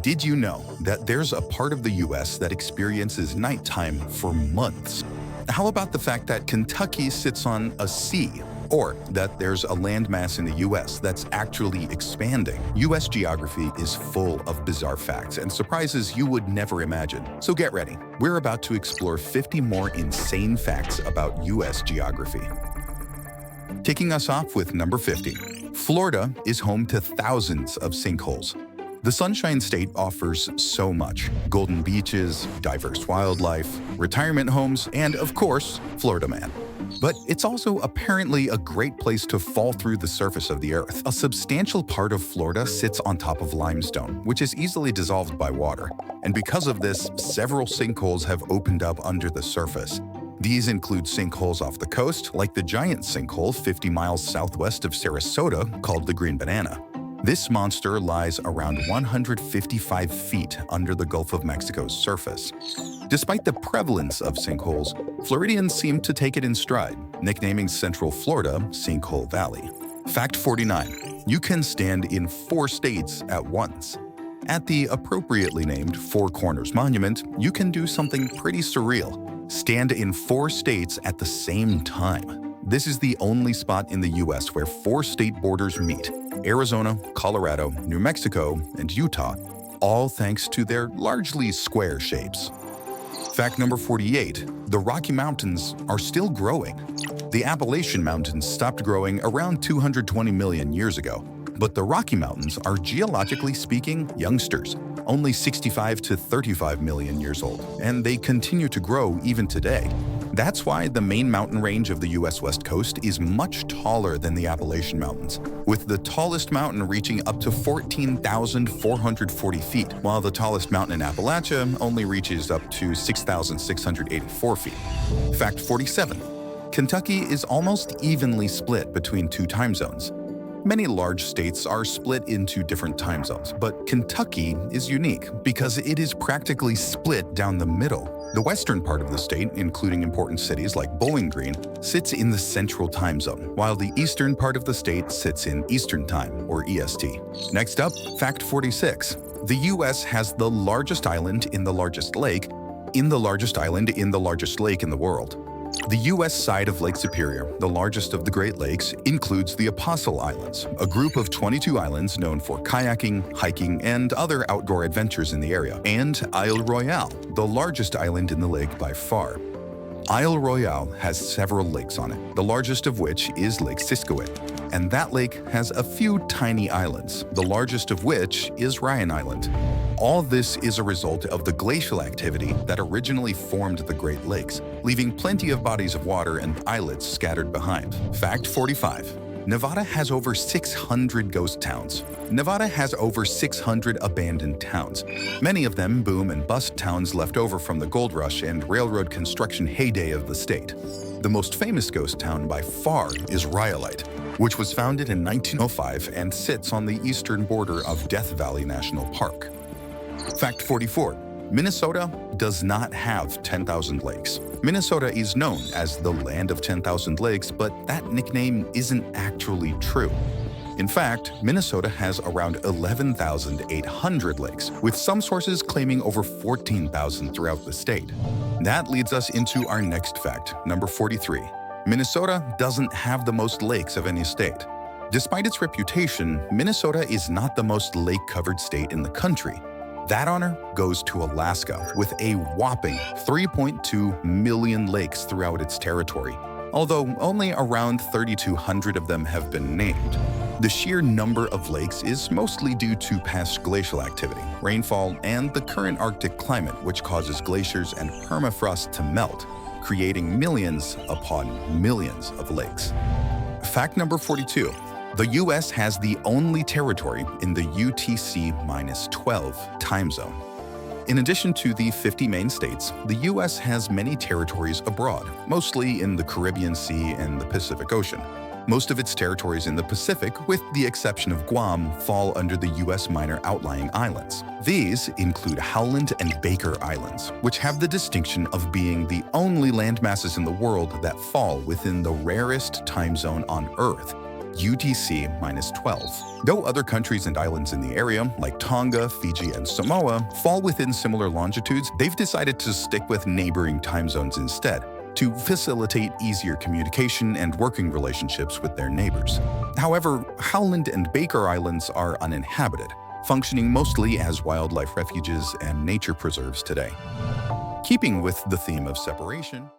Did you know that there's a part of the US that experiences nighttime for months? How about the fact that Kentucky sits on a sea? Or that there's a landmass in the US that's actually expanding? US geography is full of bizarre facts and surprises you would never imagine. So get ready. We're about to explore 50 more insane facts about US geography. Kicking us off with number 50. Florida is home to thousands of sinkholes. The Sunshine State offers so much: golden beaches, diverse wildlife, retirement homes, and of course, Florida Man. But it's also apparently a great place to fall through the surface of the earth. A substantial part of Florida sits on top of limestone, which is easily dissolved by water. And because of this, several sinkholes have opened up under the surface. These include sinkholes off the coast, like the giant sinkhole 50 miles southwest of Sarasota called the Green Banana. This monster lies around 155 feet under the Gulf of Mexico's surface. Despite the prevalence of sinkholes, Floridians seem to take it in stride, nicknaming Central Florida Sinkhole Valley. Fact 49. You can stand in 4 states at once. At the appropriately named Four Corners Monument, you can do something pretty surreal: stand in 4 states at the same time. This is the only spot in the US where 4 state borders meet: Arizona, Colorado, New Mexico, and Utah, all thanks to their largely square shapes. Fact number 48. The Rocky Mountains are still growing. The Appalachian Mountains stopped growing around 220 million years ago, but the Rocky Mountains are, geologically speaking, youngsters, only 65 to 35 million years old, and they continue to grow even today. That's why the main mountain range of the US West Coast is much taller than the Appalachian Mountains, with the tallest mountain reaching up to 14,440 feet, while the tallest mountain in Appalachia only reaches up to 6,684 feet. Fact 47. Kentucky is almost evenly split between 2 time zones. Many large states are split into different time zones, but Kentucky is unique because it is practically split down the middle. The western part of the state, including important cities like Bowling Green, sits in the Central Time Zone, while the eastern part of the state sits in Eastern Time, or EST. Next up, Fact 46. The US has the largest island in the largest lake in the largest island in the largest lake in the world. The U.S. side of Lake Superior, the largest of the Great Lakes, includes the Apostle Islands, a group of 22 islands known for kayaking, hiking, and other outdoor adventures in the area, and Isle Royale, the largest island in the lake by far. Isle Royale has several lakes on it, the largest of which is Lake Siskiwit, and that lake has a few tiny islands, the largest of which is Ryan Island. All this is a result of the glacial activity that originally formed the Great Lakes, leaving plenty of bodies of water and islets scattered behind. Fact 45. Nevada has over 600 ghost towns. Nevada has over 600 abandoned towns, many of them boom and bust towns left over from the gold rush and railroad construction heyday of the state. The most famous ghost town by far is Rhyolite, which was founded in 1905 and sits on the eastern border of Death Valley National Park. Fact 44. Minnesota does not have 10,000 lakes. Minnesota is known as the land of 10,000 lakes, but that nickname isn't actually true. In fact, Minnesota has around 11,800 lakes, with some sources claiming over 14,000 throughout the state. That leads us into our next fact, number 43. Minnesota doesn't have the most lakes of any state. Despite its reputation, Minnesota is not the most lake-covered state in the country. That honor goes to Alaska, with a whopping 3.2 million lakes throughout its territory, although only around 3,200 of them have been named. The sheer number of lakes is mostly due to past glacial activity, rainfall, and the current Arctic climate, which causes glaciers and permafrost to melt, creating millions upon millions of lakes. Fact number 42. The US has the only territory in the UTC-12 time zone. In addition to the 50 main states, the US has many territories abroad, mostly in the Caribbean Sea and the Pacific Ocean. Most of its territories in the Pacific, with the exception of Guam, fall under the US minor outlying islands. These include Howland and Baker Islands, which have the distinction of being the only landmasses in the world that fall within the rarest time zone on Earth, UTC -12. Though other countries and islands in the area, like Tonga, Fiji, and Samoa, fall within similar longitudes, they've decided to stick with neighboring time zones instead, to facilitate easier communication and working relationships with their neighbors. However, Howland and Baker Islands are uninhabited, functioning mostly as wildlife refuges and nature preserves today. Keeping with the theme of separation,